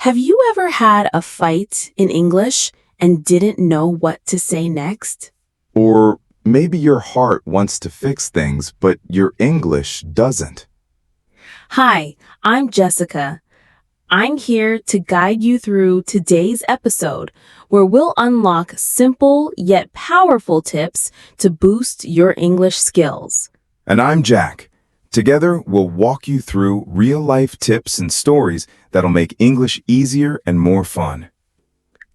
Have you ever had a fight in English and didn't know what to say next? Or maybe your heart wants to fix things, but your English doesn't. Hi, I'm Jessica. I'm here to guide you through today's episode, where we'll unlock simple yet powerful tips to boost your English skills. And I'm Jack. Together, we'll walk you through real-life tips and stories that'll make English easier and more fun.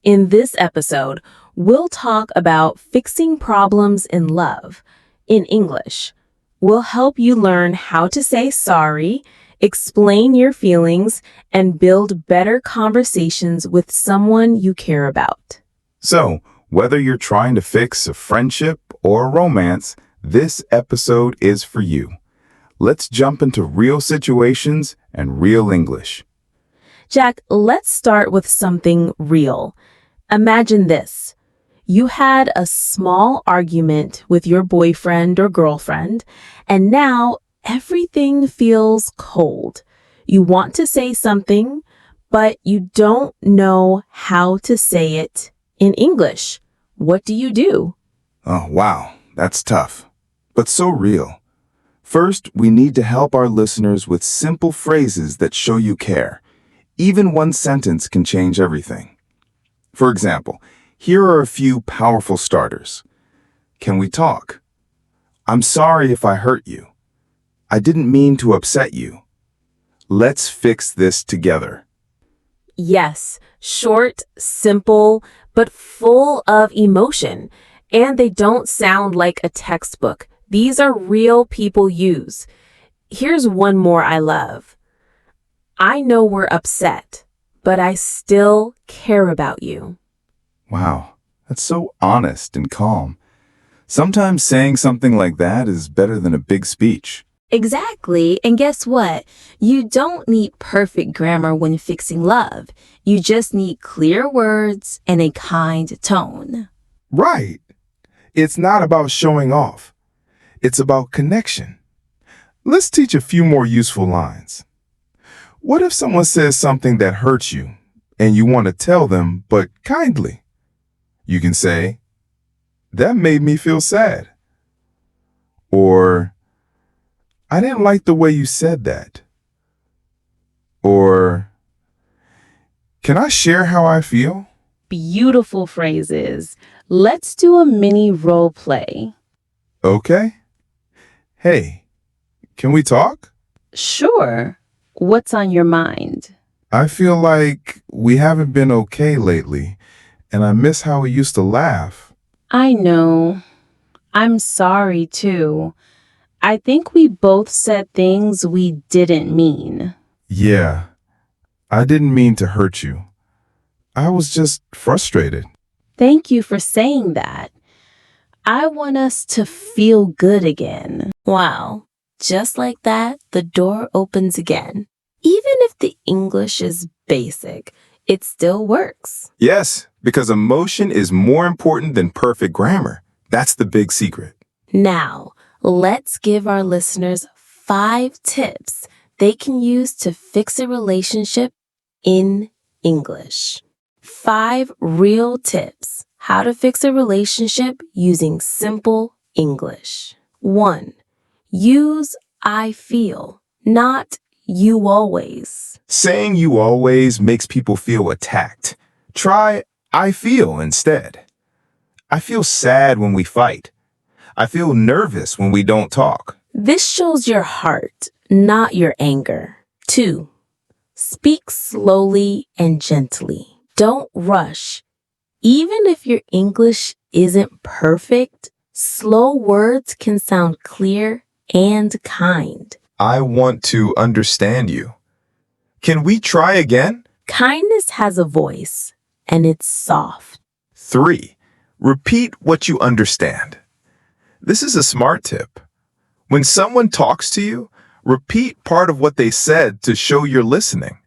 In this episode, we'll talk about fixing problems in love in English. We'll help you learn how to say sorry, explain your feelings, and build better conversations with someone you care about. So, whether you're trying to fix a friendship or a romance, this episode is for you. Let's jump into real situations and real English. Jack, let's start with something real. Imagine this. You had a small argument with your boyfriend or girlfriend, and now everything feels cold. You want to say something, but you don't know how to say it in English. What do you do? Oh, wow, that's tough, but so real. First, we need to help our listeners with simple phrases that show you care. Even one sentence can change everything. For example, here are a few powerful starters. Can we talk? I'm sorry if I hurt you. I didn't mean to upset you. Let's fix this together. Yes, short, simple, but full of emotion. And they don't sound like a textbook. These are real people use. Here's one more I love. I know we're upset, but I still care about you. Wow, that's so honest and calm. Sometimes saying something like that is better than a big speech. Exactly. And guess what? You don't need perfect grammar when fixing love. You just need clear words and a kind tone. Right. It's not about showing off. It's about connection. Let's teach a few more useful lines. What if someone says something that hurts you and you want to tell them, but kindly? You can say, "That made me feel sad." Or, "I didn't like the way you said that." Or, "Can I share how I feel?" Beautiful phrases. Let's do a mini role play. Okay. Hey, can we talk? Sure. What's on your mind? I feel like we haven't been okay lately, and I miss how we used to laugh. I know. I'm sorry too. I think we both said things we didn't mean. Yeah, I didn't mean to hurt you. I was just frustrated. Thank you for saying that. I want us to feel good again. Wow. Just like that, the door opens again. Even if the English is basic, it still works. Yes, because emotion is more important than perfect grammar. That's the big secret. Now, let's give our listeners 5 tips they can use to fix a relationship in English. 5 real tips. How to fix a relationship using simple English. 1. Use I feel, not you always. Saying you always makes people feel attacked. Try I feel instead. I feel sad when we fight. I feel nervous when we don't talk. This shows your heart, not your anger. 2. Speak slowly and gently. Don't rush. Even if your English isn't perfect, slow words can sound clear and kind. I want to understand you. Can we try again? Kindness has a voice, and it's soft. 3. Repeat what you understand. This is a smart tip. When someone talks to you, repeat part of what they said to show you're listening.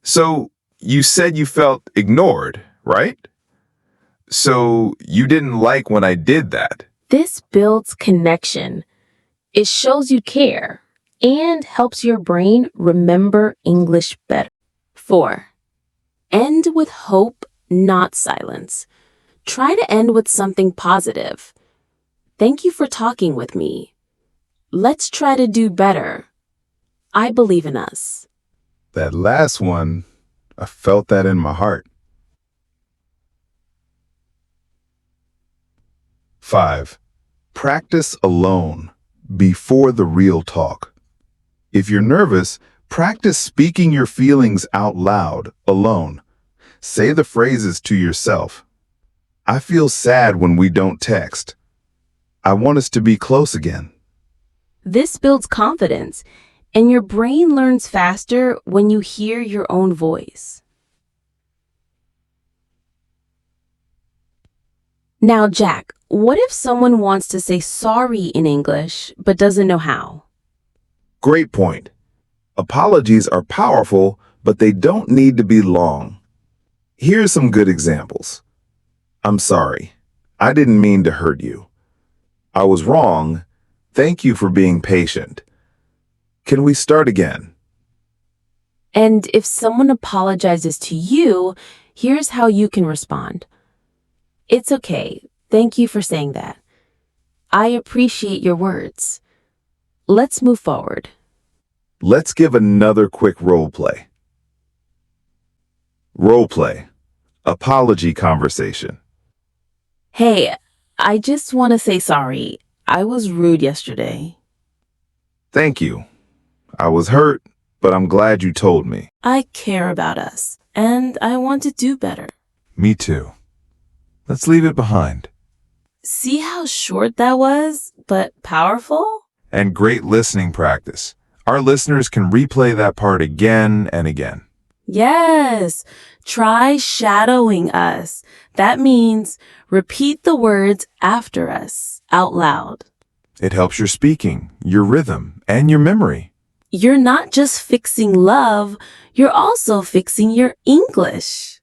So, you said you felt ignored, right? So, you didn't like when I did that. This builds connection. It shows you care and helps your brain remember English better. 4. End with hope, not silence. Try to end with something positive. Thank you for talking with me. Let's try to do better. I believe in us. That last one, I felt that in my heart. 5. Practice alone before the real talk. If you're nervous, practice speaking your feelings out loud alone. Say the phrases to yourself. I feel sad when we don't text. I want us to be close again. This builds confidence, and your brain learns faster when you hear your own voice. Now, Jack, what if someone wants to say sorry in English but doesn't know how? Great point. Apologies are powerful, but they don't need to be long. Here's some good examples. I'm sorry. I didn't mean to hurt you. I was wrong. Thank you for being patient. Can we start again? And if someone apologizes to you, here's how you can respond. It's okay. Thank you for saying that. I appreciate your words. Let's move forward. Let's give another quick role play. Role play. Apology conversation. Hey, I just want to say sorry. I was rude yesterday. Thank you. I was hurt, but I'm glad you told me. I care about us, and I want to do better. Me too. Let's leave it behind. See how short that was, but powerful? And great listening practice. Our listeners can replay that part again and again. Yes. Try shadowing us. That means repeat the words after us out loud. It helps your speaking, your rhythm, and your memory. You're not just fixing love, you're also fixing your English.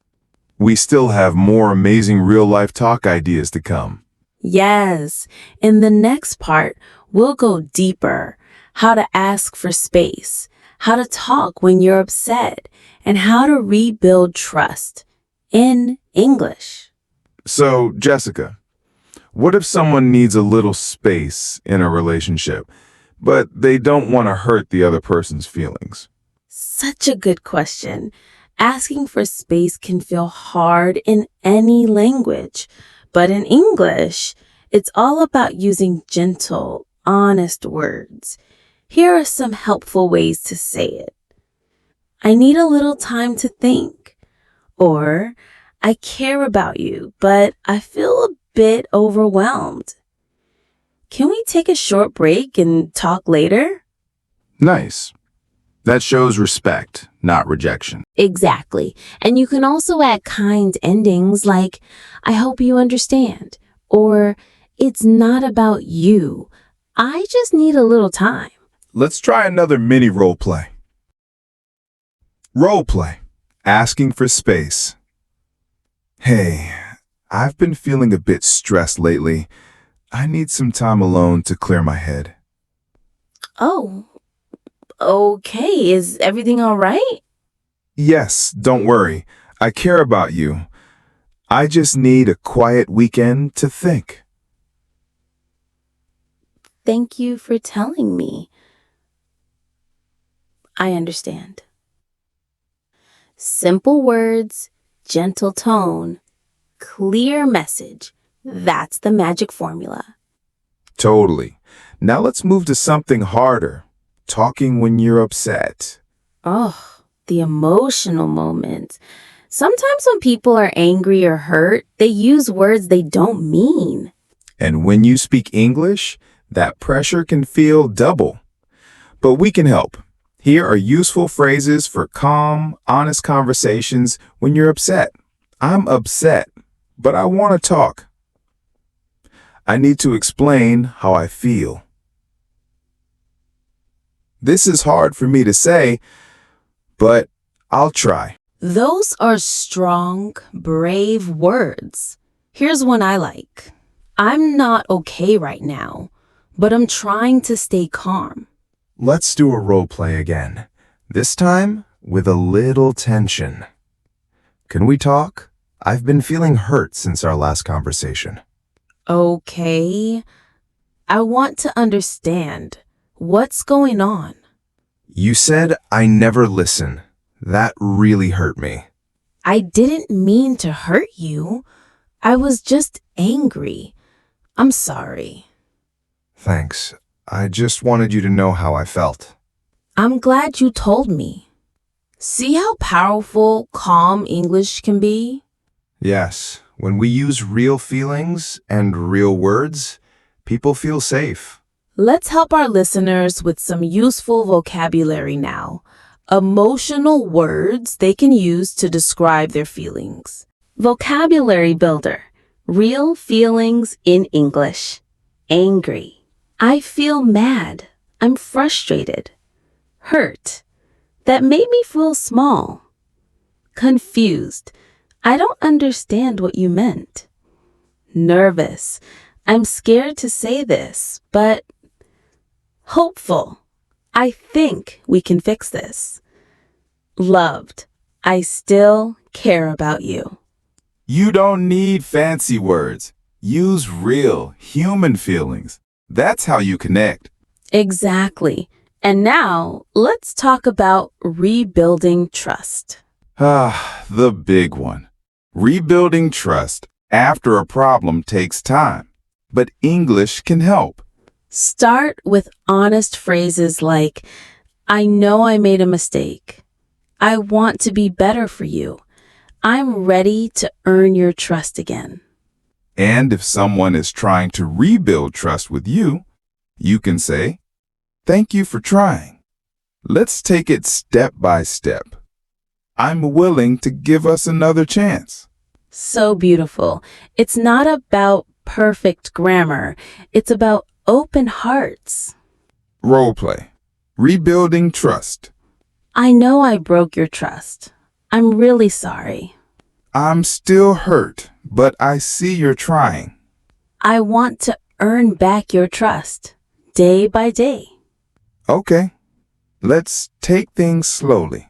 We still have more amazing real-life talk ideas to come. Yes. In the next part, we'll go deeper. How to ask for space, how to talk when you're upset, and how to rebuild trust in English. So, Jessica, what if someone needs a little space in a relationship, but they don't want to hurt the other person's feelings? Such a good question. Asking for space can feel hard in any language, but in English, it's all about using gentle, honest words. Here are some helpful ways to say it. I need a little time to think. Or, I care about you, but I feel a bit overwhelmed. Can we take a short break and talk later? Nice. That shows respect, not rejection. Exactly. And you can also add kind endings like, I hope you understand, or it's not about you. I just need a little time. Let's try another mini role play. Role play. Asking for space. Hey, I've been feeling a bit stressed lately. I need some time alone to clear my head. Oh, okay. Is everything all right? Yes, don't worry. I care about you. I just need a quiet weekend to think. Thank you for telling me. I understand. Simple words, gentle tone, clear message. That's the magic formula. Totally. Now let's move to something harder. Talking when you're upset. Oh, the emotional moments. Sometimes when people are angry or hurt, they use words they don't mean. And when you speak English, that pressure can feel double. But we can help. Here are useful phrases for calm, honest conversations when you're upset. I'm upset, but I want to talk. I need to explain how I feel. This is hard for me to say, but I'll try. Those are strong, brave words. Here's one I like. I'm not okay right now, but I'm trying to stay calm. Let's do a role play again. This time with a little tension. Can we talk? I've been feeling hurt since our last conversation. Okay. I want to understand. What's going on? You said I never listen. That really hurt me. I didn't mean to hurt you. I was just angry. I'm sorry. Thanks. I just wanted you to know how I felt. I'm glad you told me. See how powerful calm English can be? Yes, when we use real feelings and real words, people feel safe. Let's help our listeners with some useful vocabulary now. Emotional words they can use to describe their feelings. Vocabulary builder. Real feelings in English. Angry. I feel mad. I'm frustrated. Hurt. That made me feel small. Confused. I don't understand what you meant. Nervous. I'm scared to say this, but hopeful. I think we can fix this. Loved. I still care about you. You don't need fancy words. Use real, human feelings. That's how you connect. Exactly. And now let's talk about rebuilding trust. The big one. Rebuilding trust after a problem takes time, but English can help. Start with honest phrases like, I know I made a mistake. I want to be better for you. I'm ready to earn your trust again. And if someone is trying to rebuild trust with you, you can say, thank you for trying. Let's take it step by step. I'm willing to give us another chance. So beautiful. It's not about perfect grammar. It's about open hearts. Role play. Rebuilding trust. I know I broke your trust. I'm really sorry. I'm still hurt, but I see you're trying. I want to earn back your trust, day by day. Okay, let's take things slowly.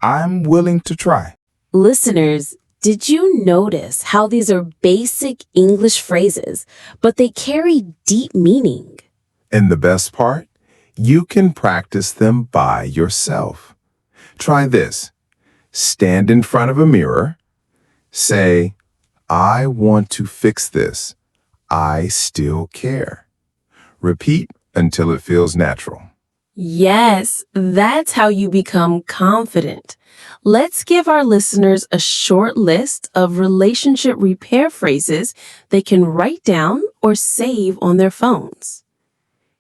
I'm willing to try. Listeners, did you notice how these are basic English phrases, but they carry deep meaning? And the best part? You can practice them by yourself. Try this. Stand in front of a mirror. Say, I want to fix this. I still care. Repeat until it feels natural. Yes, that's how you become confident. Let's give our listeners a short list of relationship repair phrases they can write down or save on their phones.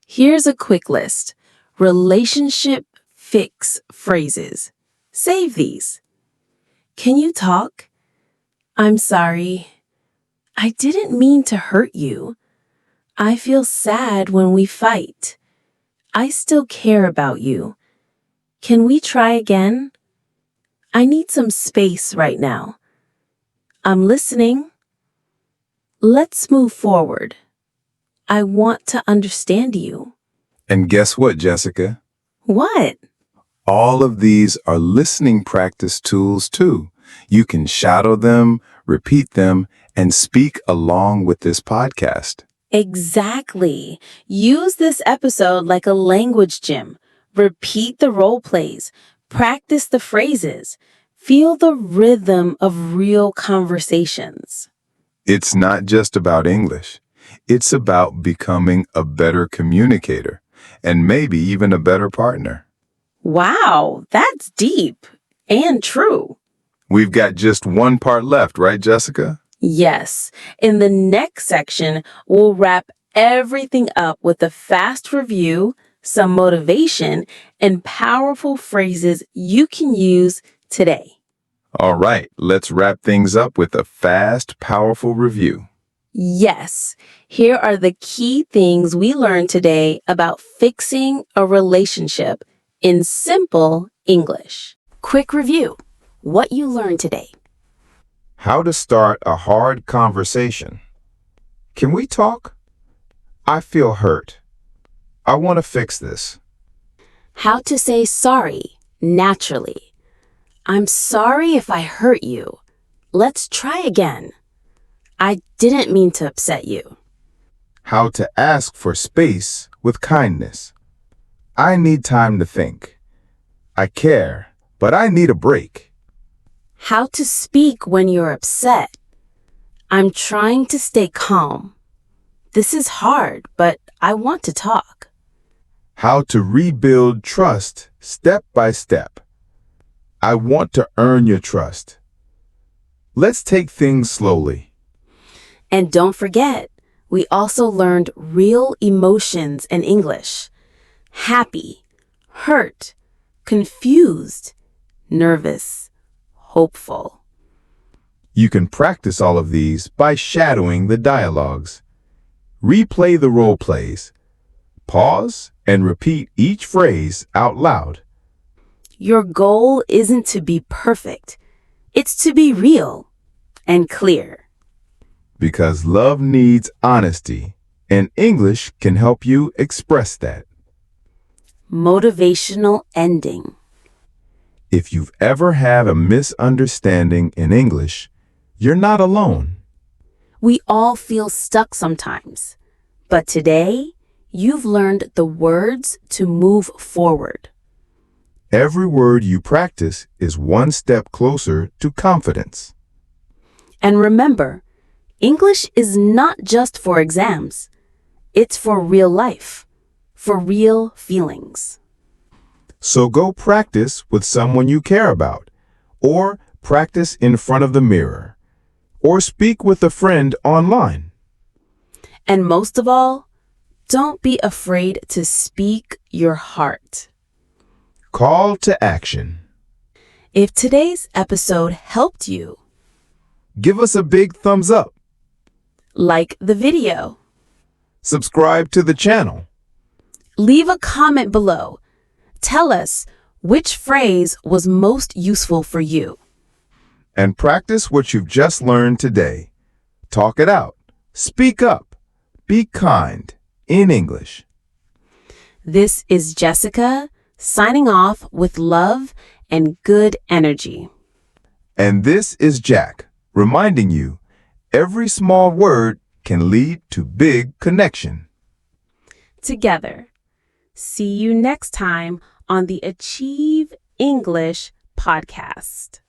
Here's a quick list. Relationship fix phrases. Save these. Can you talk? I'm sorry. I didn't mean to hurt you. I feel sad when we fight. I still care about you. Can we try again? I need some space right now. I'm listening. Let's move forward. I want to understand you. And guess what, Jessica? What? All of these are listening practice tools too. You can shadow them, repeat them, and speak along with this podcast. Exactly. Use this episode like a language gym. Repeat the role plays. Practice the phrases. Feel the rhythm of real conversations. It's not just about English. It's about becoming a better communicator and maybe even a better partner. Wow, that's deep and true. We've got just one part left, right, Jessica? Yes. In the next section, we'll wrap everything up with a fast review, some motivation, and powerful phrases you can use today. All right, let's wrap things up with a fast, powerful review. Yes, here are the key things we learned today about fixing a relationship in simple English. Quick review. What you learned today. How to start a hard conversation. Can we talk? I feel hurt. I want to fix this. How to say sorry naturally. I'm sorry if I hurt you. Let's try again. I didn't mean to upset you. How to ask for space with kindness. I need time to think. I care, but I need a break. How to speak when you're upset. I'm trying to stay calm. This is hard, but I want to talk. How to rebuild trust step by step. I want to earn your trust. Let's take things slowly. And don't forget, we also learned real emotions in English. Happy, hurt, confused, nervous, hopeful. You can practice all of these by shadowing the dialogues. Replay the role plays. Pause and repeat each phrase out loud. Your goal isn't to be perfect. It's to be real and clear. Because love needs honesty, and English can help you express that. Motivational ending. If you've ever had a misunderstanding in English, you're not alone. We all feel stuck sometimes. But today, you've learned the words to move forward. Every word you practice is one step closer to confidence. And remember, English is not just for exams. It's for real life, for real feelings. So go practice with someone you care about, or practice in front of the mirror, or speak with a friend online. And most of all, don't be afraid to speak your heart. Call to action. If today's episode helped you, Give us a big thumbs up. like the video, Subscribe to the channel. leave a comment below. Tell us which phrase was most useful for you. And practice what you've just learned today. Talk it out. Speak up. Be kind in English. This is Jessica signing off with love and good energy. And this is Jack, reminding you, every small word can lead to big connection. Together. See you next time on the Achieve English podcast.